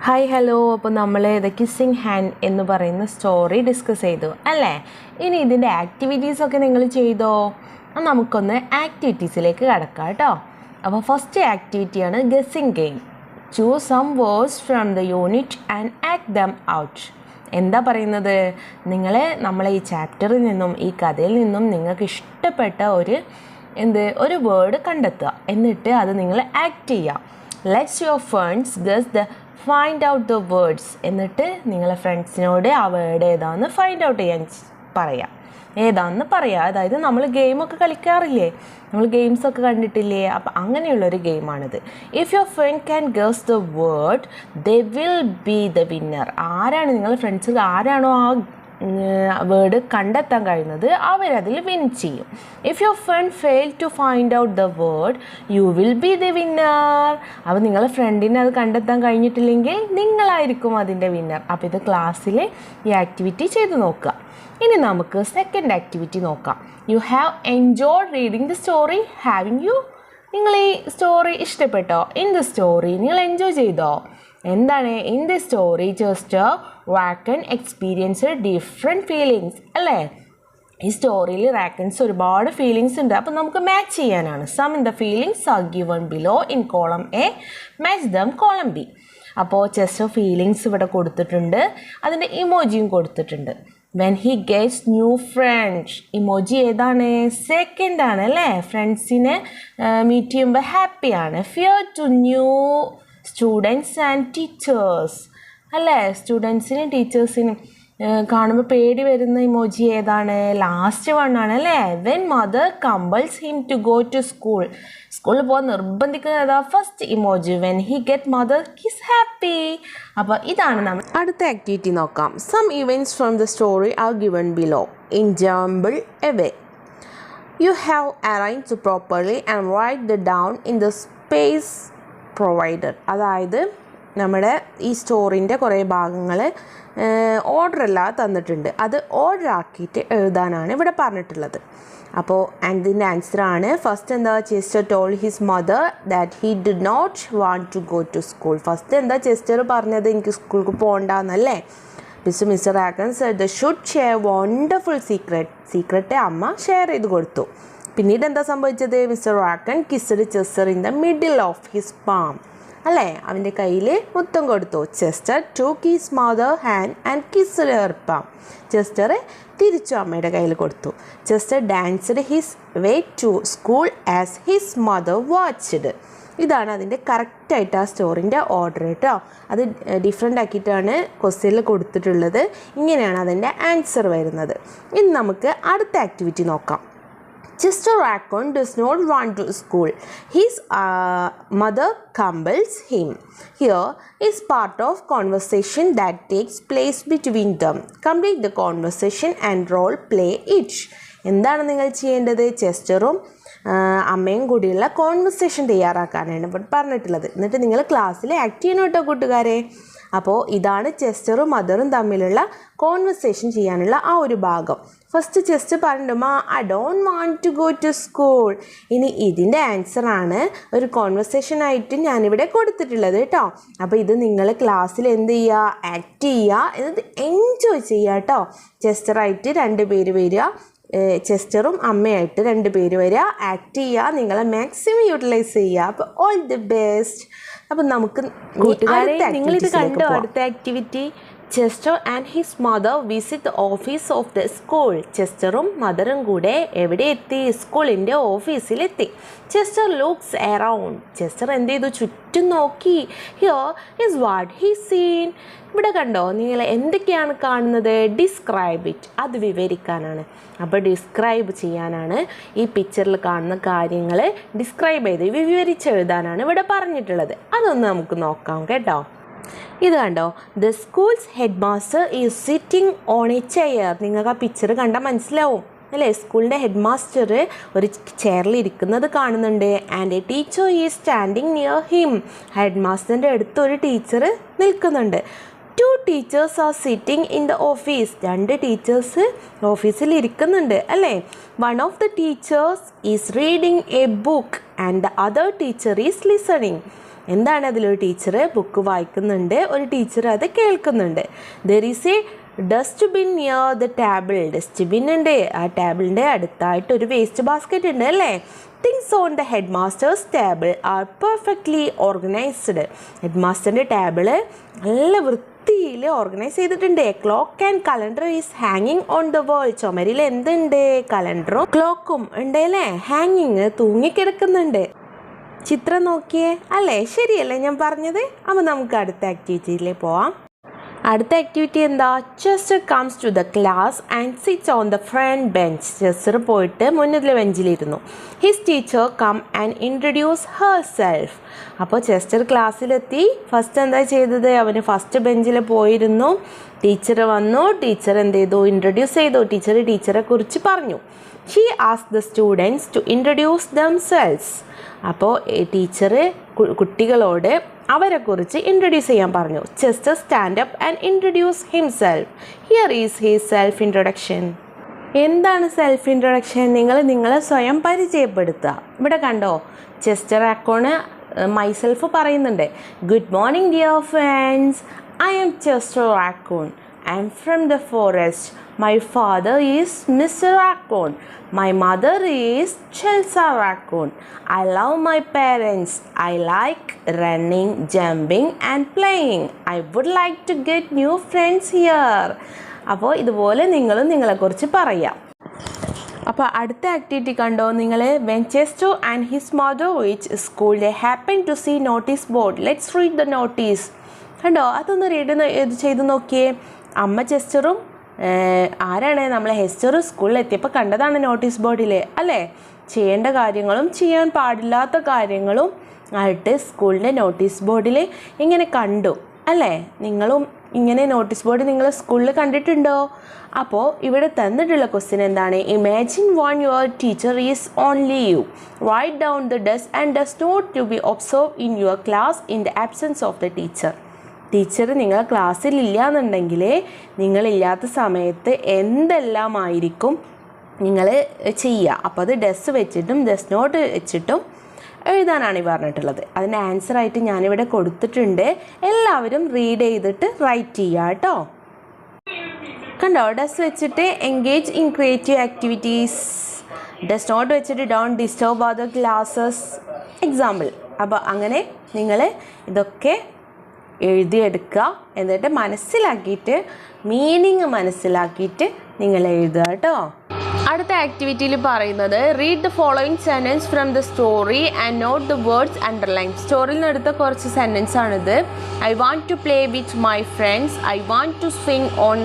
Hi hello. അപ്പോൾ നമ്മൾ the kissing hand എന്ന് പറയുന്ന സ്റ്റോറി ഡിസ്കസ് ചെയ്തു അല്ലേ? ഇനി ഇതിൻ്റെ ആക്ടിവിറ്റീസൊക്കെ നിങ്ങൾ ചെയ്തോ? നമുക്കൊന്ന് ആക്ടിവിറ്റീസിലേക്ക് കടക്കാം കേട്ടോ. അപ്പോൾ ഫസ്റ്റ് ആക്ടിവിറ്റിയാണ് guessing game. Choose some words from the unit and act them out. എന്താ പറയുന്നത്? നമ്മളെ ഈ ചാപ്റ്ററിൽ നിന്നും ഈ കഥയിൽ നിന്നും നിങ്ങൾക്ക് ഇഷ്ടപ്പെട്ട ഒരു വേർഡ് കണ്ടെത്തുക, എന്നിട്ട് അത് നിങ്ങൾ ആക്ട് ചെയ്യുക. Let's your friends guess the find out the words. എന്നിട്ട് നിങ്ങളെ ഫ്രണ്ട്സിനോട് ആ വേർഡ് ഏതാണെന്ന് ഫൈൻഡ് ഔട്ട് ചെയ്യാൻ ഏതാണെന്ന് പറയാം. അതായത് നമ്മൾ ഗെയിമൊക്കെ കളിക്കാറില്ലേ, നമ്മൾ ഗെയിംസൊക്കെ കണ്ടിട്ടില്ലേ? അപ്പം അങ്ങനെയുള്ളൊരു ഗെയിമാണിത്. If your friend can guess the word they will be the winner. നിങ്ങളുടെ ഫ്രണ്ട്സ് ആരാണോ ആ വേർഡ് കണ്ടെത്താൻ കഴിയുന്നത് അവരതിൽ വിൻ ചെയ്യും. If your friend fail to find out the word you will be the winner. അപ്പോൾ നിങ്ങളുടെ ഫ്രണ്ടിനെ അത് കണ്ടെത്താൻ കഴിഞ്ഞിട്ടില്ലെങ്കിൽ നിങ്ങളായിരിക്കും അതിൻ്റെ വിന്നർ. അപ്പോൾ ഇത് ക്ലാസ്സിൽ ഈ ആക്ടിവിറ്റി ചെയ്ത് നോക്കുക. ഇനി നമുക്ക് സെക്കൻഡ് ആക്ടിവിറ്റി നോക്കാം. You have enjoyed reading the story. നിങ്ങൾ ഈ സ്റ്റോറി ഇഷ്ടപ്പെട്ടോ? ഇൻ ദ സ്റ്റോറി നിങ്ങൾ എൻജോയ് ചെയ്തോ? എന്താണ് in the story? Just Raccoon experience different feelings അല്ലേ? ഈ സ്റ്റോറിയിൽ റാക്കൻസ് ഒരുപാട് ഫീലിങ്സ് ഉണ്ട്. അപ്പോൾ നമുക്ക് മാച്ച് ചെയ്യാനാണ്. Some in the feelings are given below in column A, match them column B. അപ്പോൾ ചെസ്റ്റ് ഫീലിങ്സ് ഇവിടെ കൊടുത്തിട്ടുണ്ട്, അതിൻ്റെ ഇമോജിയും കൊടുത്തിട്ടുണ്ട്. When he gets new friends, emoji ഏതാണ്? സെക്കൻഡ് ആണ് അല്ലേ? ഫ്രണ്ട്സിനെ മീറ്റ് ചെയ്യുമ്പോൾ ഹാപ്പിയാണ്. Fear to new students and teachers അല്ലേ? സ്റ്റുഡൻസിനും ടീച്ചേഴ്സിനും കാണുമ്പോൾ പേടി വരുന്ന ഇമോജി ഏതാണ്? ലാസ്റ്റ് വൺ ആണ് അല്ലേ? When mother compels him to go to school, സ്കൂളിൽ പോകാൻ നിർബന്ധിക്കുന്നത് first emoji. When he get mother his happy. അപ്പോൾ ഇതാണ് നമ്മൾ അടുത്ത ആക്ടിവിറ്റി നോക്കാം. Some events from the story are given below in jumble away. You have arranged properly and write the down in the space provider. അതായത് നമ്മുടെ ഈ സ്റ്റോറിൻ്റെ കുറേ ഭാഗങ്ങൾ ഓർഡറല്ലാതെ തന്നിട്ടുണ്ട്, അത് ഓർഡർ ആക്കിയിട്ട് എഴുതാനാണ് ഇവിടെ പറഞ്ഞിട്ടുള്ളത്. അപ്പോൾ ഇതിൻ്റെ ആൻസറാണ് ഫസ്റ്റ് എന്താ? Chester told his mother that he did not want to go to school. First എന്താ ചെസ്റ്റർ പറഞ്ഞത്? എനിക്ക് സ്കൂൾക്ക് പോകണ്ടെന്നല്ലേ? Mister Raccoon said the should share wonderful secret അമ്മ ഷെയർ ചെയ്ത് കൊടുത്തു. പിന്നീട് എന്താ സംഭവിച്ചത്? Mister Raccoon kissed Chester in the middle of his palm അല്ലേ? അവൻ്റെ കയ്യിൽ മുത്തം കൊടുത്തു. Chester took his mother hand and kissed her palm. Chester തിരിച്ചു അമ്മയുടെ കയ്യിൽ കൊടുത്തു. Chester danced his way to school as his mother watched. ഇതാണ് അതിൻ്റെ കറക്റ്റായിട്ട് ആ സ്റ്റോറിൻ്റെ ഓർഡർ കേട്ടോ. അത് ഡിഫറെൻ്റ് ആക്കിയിട്ടാണ് ക്വസ്റ്റ്യനിൽ കൊടുത്തിട്ടുള്ളത്. ഇങ്ങനെയാണ് അതിൻ്റെ ആൻസർ വരുന്നത്. ഇനി നമുക്ക് അടുത്ത ആക്ടിവിറ്റി നോക്കാം. Chester Raccoon does not want to school. His mother compels him. Here is part of conversation that takes place between them. Complete the conversation and role play it. എന്താണ് നിങ്ങൾ ചെയ്യേണ്ടത്? ചെസ്റ്ററും അമ്മയും കൂടിയുള്ള കോൺവെർസേഷൻ തയ്യാറാക്കാനാണ് ഇവിടെ പറഞ്ഞിട്ടുള്ളത്. എന്നിട്ട് നിങ്ങൾ ക്ലാസ്സിൽ ആക്ട് ചെയ്യണം കേട്ടോ കൂട്ടുകാരെ. അപ്പോൾ ഇതാണ് ചെസ്റ്ററും മദറും തമ്മിലുള്ള കോൺവെർസേഷൻ ചെയ്യാനുള്ള ആ ഒരു ഭാഗം. ഫസ്റ്റ് ചെസ്റ്റർ പറഞ്ഞിട്ടുമ്മ I don't want to go to school. ഇനി ഇതിൻ്റെ ആൻസറാണ് ഒരു കോൺവെർസേഷൻ ആയിട്ട് ഞാനിവിടെ കൊടുത്തിട്ടുള്ളത് കേട്ടോ. അപ്പോൾ ഇത് നിങ്ങൾ ക്ലാസ്സിൽ എന്ത് ചെയ്യുക? ആക്ട് ചെയ്യുക, എന്നിട്ട് എൻജോയ് ചെയ്യുക കേട്ടോ. ചെസ്റ്ററായിട്ട് 2 പേര് വരിക, ചെസ്റ്ററും അമ്മയായിട്ട് 2 പേര് വരിക, ആക്ട് ചെയ്യുക, നിങ്ങളെ മാക്സിമം യൂട്ടിലൈസ് ചെയ്യുക. അപ്പോൾ ഓൾ ദി ബെസ്റ്റ്. അപ്പം നമുക്ക് കൂട്ടുകാരെ നിങ്ങളിത് കണ്ടോ? അടുത്ത activity Chester and his mother visit the office of the school. ചെസ്റ്ററും മദറും കൂടെ എവിടെ എത്തി? സ്കൂളിൻ്റെ ഓഫീസിലെത്തി. Chester looks around. ചെസ്റ്റർ എന്ത് ചെയ്തു? ചുറ്റും നോക്കി. Here is what he seen. ഇവിടെ കണ്ടോ നിങ്ങൾ എന്തൊക്കെയാണ് കാണുന്നത്? Describe it. അത് വിവരിക്കാനാണ്. അപ്പോൾ ഡിസ്ക്രൈബ് ചെയ്യാനാണ് ഈ പിക്ചറിൽ കാണുന്ന കാര്യങ്ങൾ ഡിസ്ക്രൈബ് ചെയ്ത് വിവരിച്ചെഴുതാനാണ് ഇവിടെ പറഞ്ഞിട്ടുള്ളത്. അതൊന്ന് നമുക്ക് നോക്കാം കേട്ടോ. ഇത് കണ്ടോ? The schools head master is sitting on A chair. നിങ്ങൾക്ക് ആ പിക്ചർ കണ്ടാൽ മനസ്സിലാവും അല്ലേ? സ്കൂളിൻ്റെ ഹെഡ് മാസ്റ്റർ ഒരു ചെയറിൽ ഇരിക്കുന്നത് കാണുന്നുണ്ട്. And a teacher is standing near him. Head മാസ്റ്ററിൻ്റെ അടുത്ത് ഒരു ടീച്ചർ നിൽക്കുന്നുണ്ട്. 2 teachers are sitting in the office. 2 teachers ഓഫീസിൽ ഇരിക്കുന്നുണ്ട് അല്ലേ? One of the teachers is reading a book and the other teacher is listening. എന്താണ് അതിലൊരു ടീച്ചർ ബുക്ക് വായിക്കുന്നുണ്ട്, ഒരു ടീച്ചർ അത് കേൾക്കുന്നുണ്ട്. There is a dustbin near the table. Dustbin ഉണ്ട്, ആ ടേബിളിൻ്റെ അടുത്തായിട്ട് ഒരു വേസ്റ്റ് ബാസ്ക്കറ്റ് ഉണ്ട് അല്ലേ. Things on the head master's table are perfectly organised. Head മാസ്റ്ററിൻ്റെ ടേബിള് നല്ല വൃത്തിയിൽ ഓർഗനൈസ് ചെയ്തിട്ടുണ്ട്. ക്ലോക്ക് ആൻഡ് കലണ്ടർ ഈസ് ഹാങ്ങിങ് ഓൺ ദ വാൾ. ചുമരിൽ എന്തുണ്ട്? കലണ്ടറും ക്ലോക്കും ഉണ്ട് അല്ലേ, ഹാങ്ങിങ് തൂങ്ങിക്കിടക്കുന്നുണ്ട്. ചിത്രം നോക്കിയേ അല്ലേ, ശരിയല്ലേ ഞാൻ പറഞ്ഞത്? അപ്പോൾ നമുക്ക് അടുത്ത ആക്ടിവിറ്റിയിലേക്ക് പോവാം. അടുത്ത ആക്ടിവിറ്റി എന്താ? Chester comes to the class and sits on the front bench. Chester പോയിട്ട് മുന്നിലെ ബെഞ്ചിലിരുന്നു. His teacher come and introduce her self. അപ്പോൾ ചെസ്റ്റർ ക്ലാസ്സിലെത്തി. ഫസ്റ്റ് എന്താ ചെയ്തത്? അവന് ഫസ്റ്റ് ബെഞ്ചിൽ പോയിരുന്നു. ടീച്ചർ വന്നു. ടീച്ചർ എന്ത് ചെയ്തു? ഇൻട്രൊഡ്യൂസ് ചെയ്തു. ടീച്ചറെ കുറിച്ച് പറഞ്ഞു. She asked the students to introduce themselves. അപ്പോൾ ടീച്ചർ കുട്ടികളോട് അവരെക്കുറിച്ച് ഇൻട്രൊഡ്യൂസ് ചെയ്യാൻ പറഞ്ഞു. Chester stand up and introduce himself. Here is his self introduction. എന്താണ് സെൽഫ് ഇൻട്രൊഡക്ഷൻ? നിങ്ങളെ സ്വയം പരിചയപ്പെടുത്തുക. ഇവിടെ കണ്ടോ, ചെസ്റ്റർ റാക്കോണ് മൈസെൽഫ് പറയുന്നുണ്ട്. Good morning dear friends, I am Chester Raccoon. I am from the forest. My father is Mr. Raccoon. My mother is Chelsea Raccoon. I love my parents. I like running, jumping and playing. I would like to get new friends here. അപ്പോൾ ഇതുപോലെ നിങ്ങളും നിങ്ങളെക്കുറിച്ച് പറയാം. അപ്പോൾ അടുത്ത activity കണ്ടോ നിങ്ങൾ? When Chester and his mother reached school, they happened to see notice board. Let's read the notice. കണ്ടോ, അതൊന്ന് റീഡ് ചെയ്ത് നോക്കിയേ. അമ്മ ചെസ്റ്ററും ആരാണ്? നമ്മളെ ഹെസ്റ്ററും സ്കൂളിൽ എത്തിയപ്പോൾ കണ്ടതാണ് നോട്ടീസ് ബോർഡിൽ അല്ലേ. ചെയ്യേണ്ട കാര്യങ്ങളും ചെയ്യാൻ പാടില്ലാത്ത കാര്യങ്ങളും ആയിട്ട് സ്കൂളിൻ്റെ നോട്ടീസ് ബോർഡിൽ ഇങ്ങനെ കണ്ടു അല്ലേ. നിങ്ങളും ഇങ്ങനെ നോട്ടീസ് ബോർഡ് നിങ്ങൾ സ്കൂളിൽ കണ്ടിട്ടുണ്ടോ? അപ്പോൾ ഇവിടെ തന്നിട്ടുള്ള ക്വസ്റ്റ്യൻ എന്താണ്? Imagine one your teacher is only you. Write down the does and does not to be observe in your class in the absence of the teacher. Teacher നിങ്ങൾ ക്ലാസ്സിലില്ല എന്നുണ്ടെങ്കിൽ നിങ്ങളില്ലാത്ത സമയത്ത് എന്തെല്ലാമായിരിക്കും നിങ്ങൾ ചെയ്യുക. അപ്പോൾ അത് ഡസ് വെച്ചിട്ടും ഡസ് നോട്ട് വെച്ചിട്ടും എഴുതാനാണ് ഈ പറഞ്ഞിട്ടുള്ളത്. അതിൻ്റെ ആൻസറായിട്ട് ഞാനിവിടെ കൊടുത്തിട്ടുണ്ട്. എല്ലാവരും റീഡ് ചെയ്തിട്ട് റൈറ്റ് ചെയ്യുക കേട്ടോ. കണ്ടോ, ഡസ് വെച്ചിട്ട് engage in creative activities, does not വെച്ചിട്ട് don't disturb other classes example. അപ്പോൾ അങ്ങനെ നിങ്ങൾ ഇതൊക്കെ എഴുതിയെടുക്കുക. എന്നിട്ട് മനസ്സിലാക്കിയിട്ട് മീനിങ് മനസ്സിലാക്കിയിട്ട് നിങ്ങൾ എഴുതുക കേട്ടോ. അടുത്ത ആക്ടിവിറ്റിയിൽ പറയുന്നത് read the following sentence from the story and note the words underline. സ്റ്റോറിയിൽ നിന്ന് എടുത്ത കുറച്ച് സെൻറ്റൻസ് ആണിത്. I want to play with my friends. I want to swing on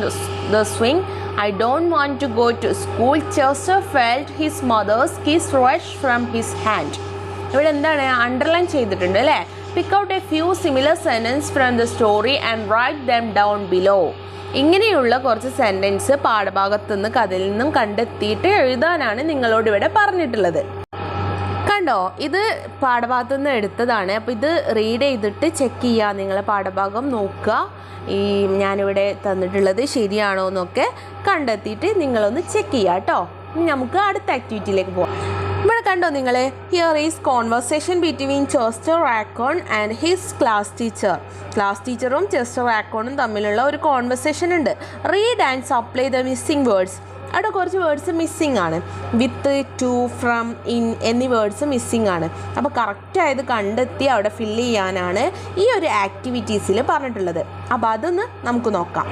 the swing. I don't want to go to school. Chester felt his mother's kiss rush from his hand. ഇവിടെ എന്താണ് underline ചെയ്തിട്ടുണ്ട് അല്ലേ. Pick out a few similar sentence from the story and write them down below. ഇങ്ങനെയുള്ള കുറച്ച് sentence പാഠഭാഗത്തു നിന്ന് കഥയിൽ നിന്നും കണ്ടെത്തിയിട്ട് എഴുതാനാണ് നിങ്ങളോട് ഇവിടെ പറഞ്ഞിട്ടുള്ളത്. കണ്ടോ, ഇത് പാഠഭാഗത്തു നിന്ന് എടുത്തതാണ്. അപ്പോൾ ഇത് റീഡ് ചെയ്തിട്ട് ചെക്ക് ചെയ്യുക. നിങ്ങളെ പാഠഭാഗം നോക്കുക, ഈ ഞാനിവിടെ തന്നിട്ടുള്ളത് ശരിയാണോ എന്നൊക്കെ കണ്ടെത്തിയിട്ട് നിങ്ങളൊന്ന് ചെക്ക് ചെയ്യുക കേട്ടോ. നമുക്ക് അടുത്ത ആക്ടിവിറ്റിയിലേക്ക് പോകാം. ഇവിടെ കണ്ടോ നിങ്ങൾ, here is conversation between Chester Raccoon and his class teacher. Class ടീച്ചറും ചെസ്റ്റർ റാക്കോണും തമ്മിലുള്ള ഒരു കോൺവെർസേഷൻ ഉണ്ട്. Read and supply the missing words. അവിടെ കുറച്ച് വേർഡ്സ് മിസ്സിംഗ് ആണ്. വിത്ത്, ടു, ഫ്രം, ഇൻ എന്നീ വേർഡ്സ് മിസ്സിംഗ് ആണ്. അപ്പോൾ കറക്റ്റായത് കണ്ടെത്തി അവിടെ ഫില്ല് ചെയ്യാനാണ് ഈ ഒരു ആക്ടിവിറ്റീസിൽ പറഞ്ഞിട്ടുള്ളത്. അപ്പോൾ അതൊന്ന് നമുക്ക് നോക്കാം.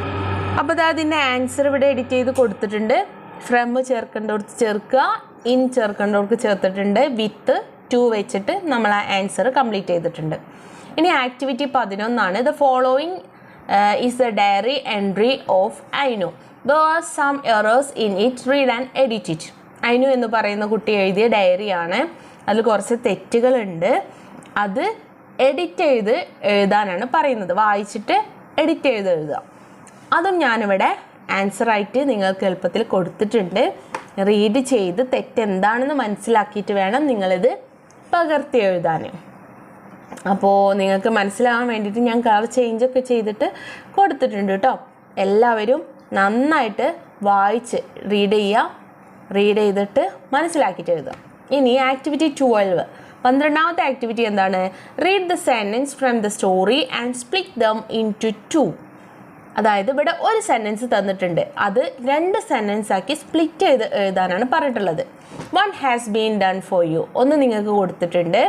അപ്പോൾ അതിൻ്റെ ആൻസർ ഇവിടെ എഡിറ്റ് ചെയ്ത് കൊടുത്തിട്ടുണ്ട്. ഫ്രം ചേർക്കേണ്ടവർക്ക് ചേർക്കുക, ഇൻ ചേർക്കേണ്ടവർക്ക് ചേർത്തിട്ടുണ്ട്. വിത്ത്, ടു വെച്ചിട്ട് നമ്മൾ ആ ആൻസർ കംപ്ലീറ്റ് ചെയ്തിട്ടുണ്ട്. ഇനി activity 11 the following is the diary entry of Ainu. There are some errors in it, read and edit it. Ainu എന്ന് പറയുന്ന കുട്ടി എഴുതിയ ഡയറിയാണ്. അതിൽ കുറച്ച് തെറ്റുകളുണ്ട്. അത് എഡിറ്റ് ചെയ്ത് എഴുതാനാണ് പറയുന്നത്. വായിച്ചിട്ട് എഡിറ്റ് ചെയ്ത് എഴുതുക. അതും ഞാനിവിടെ ആൻസറായിട്ട് നിങ്ങൾക്ക് എളുപ്പത്തിൽ കൊടുത്തിട്ടുണ്ട്. റീഡ് ചെയ്ത് തെറ്റെന്താണെന്ന് മനസ്സിലാക്കിയിട്ട് വേണം നിങ്ങളിത് പകർത്തി എഴുതാൻ. അപ്പോൾ നിങ്ങൾക്ക് മനസ്സിലാകാൻ വേണ്ടിയിട്ട് ഞാൻ കളർ ചേഞ്ചൊക്കെ ചെയ്തിട്ട് കൊടുത്തിട്ടുണ്ട് കേട്ടോ. എല്ലാവരും നന്നായിട്ട് വായിച്ച് റീഡ് ചെയ്യുക. റീഡ് ചെയ്തിട്ട് മനസ്സിലാക്കിയിട്ട് എഴുതുക. ഇനി ആക്ടിവിറ്റി 12 12ാമത്തെ ആക്ടിവിറ്റി എന്താണ്? Read the sentence from the story and split dum into 2. അതായത് ഇവിടെ ഒരു സെൻറ്റൻസ് തന്നിട്ടുണ്ട്, അത് 2 സെൻറ്റൻസ് ആക്കി സ്പ്ലിറ്റ് ചെയ്ത് എഴുതാനാണ് പറഞ്ഞിട്ടുള്ളത്. One has been done for you, ഒന്ന് നിങ്ങൾക്ക് കൊടുത്തിട്ടുണ്ട്.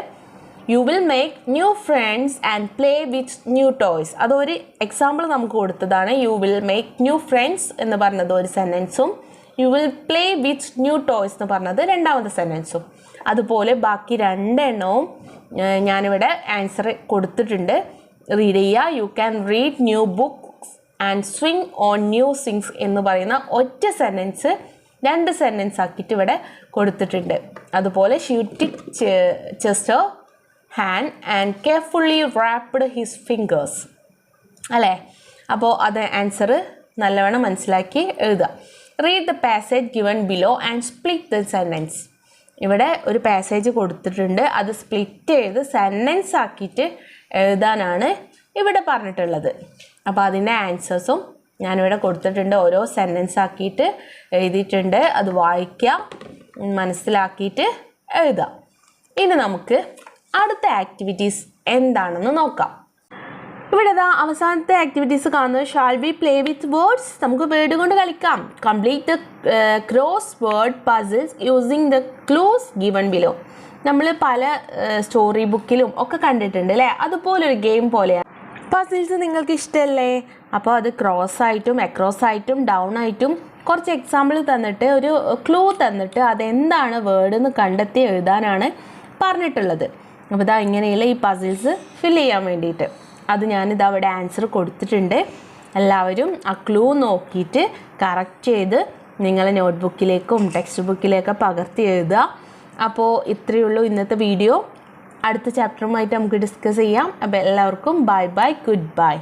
You will make new friends and play with new toys, അതൊരു എക്സാമ്പിൾ നമുക്ക് കൊടുത്തതാണ്. You will make new friends എന്ന് പറഞ്ഞത് ഒരു സെൻറ്റൻസും, you will play with new toys എന്ന് പറഞ്ഞത് 2ാമത്തെ സെൻറ്റൻസും. അതുപോലെ ബാക്കി 2 എണ്ണവും ഞാനിവിടെ ആൻസർ കൊടുത്തിട്ടുണ്ട്. റീഡ് ചെയ്യുക. You can read new book and swing on new things എന്ന് പറയുന്ന ഒറ്റ സെൻറ്റൻസ് 2 സെൻറ്റൻസ് ആക്കിയിട്ട് ഇവിടെ കൊടുത്തിട്ടുണ്ട്. അതുപോലെ she tick Chester hand and carefully wrapped his fingers അല്ലേ. അപ്പോൾ അത് ആൻസർ നല്ലവണ്ണം മനസ്സിലാക്കി എഴുതുക. Read the passage given below and split the sentence. ഇവിടെ ഒരു പാസേജ് കൊടുത്തിട്ടുണ്ട്, അത് സ്പ്ലിറ്റ് ചെയ്ത് സെൻറ്റൻസ് ആക്കിയിട്ട് എഴുതാനാണ് ഇവിടെ പറഞ്ഞിട്ടുള്ളത്. അപ്പോൾ അതിൻ്റെ ആൻസേഴ്സും ഞാനിവിടെ കൊടുത്തിട്ടുണ്ട്. ഓരോ സെൻറ്റൻസ് ആക്കിയിട്ട് എഴുതിയിട്ടുണ്ട്. അത് വായിക്കുക, മനസ്സിലാക്കിയിട്ട് എഴുതുക. ഇനി നമുക്ക് അടുത്ത ആക്ടിവിറ്റീസ് എന്താണെന്ന് നോക്കാം. ഇവിടെ അവസാനത്തെ ആക്ടിവിറ്റീസ് കാണുന്നത് shall we play with words. നമുക്ക് വേർഡ് കൊണ്ട് കളിക്കാം. Complete the cross word puzzles using the clues given below. നമ്മൾ പല സ്റ്റോറി ബുക്കിലും ഒക്കെ കണ്ടിട്ടുണ്ട് അല്ലേ. അതുപോലൊരു ഗെയിം പോലെയാണ്. പസിൽസ് നിങ്ങൾക്ക് ഇഷ്ടമല്ലേ? അപ്പോൾ അത് ക്രോസ് ആയിട്ടും അക്രോസ് ആയിട്ടും ഡൗൺ ആയിട്ടും കുറച്ച് എക്സാമ്പിൾ തന്നിട്ട് ഒരു ക്ലൂ തന്നിട്ട് അതെന്താണ് വേർഡ് എന്ന് കണ്ടെത്തി എഴുതാനാണ് പറഞ്ഞിട്ടുള്ളത്. അപ്പോൾ ഇതാ ഇങ്ങനെയുള്ള ഈ പസിൽസ് ഫിൽ ചെയ്യാൻ വേണ്ടിയിട്ട് അത് ഞാനിത് അവിടെ ആൻസർ കൊടുത്തിട്ടുണ്ട്. എല്ലാവരും ആ ക്ലൂ നോക്കിയിട്ട് കറക്റ്റ് ചെയ്ത് നിങ്ങളെ നോട്ട്ബുക്കിലേക്കും ടെക്സ്റ്റ് ബുക്കിലേക്കും പകർത്തി എഴുതുക. അപ്പോൾ ഇത്രയേ ഉള്ളൂ ഇന്നത്തെ വീഡിയോ. അടുത്ത ചാപ്റ്ററുമായിട്ട് നമുക്ക് ഡിസ്കസ് ചെയ്യാം. അപ്പോൾ എല്ലാവർക്കും ബൈ ബൈ, ഗുഡ് ബൈ.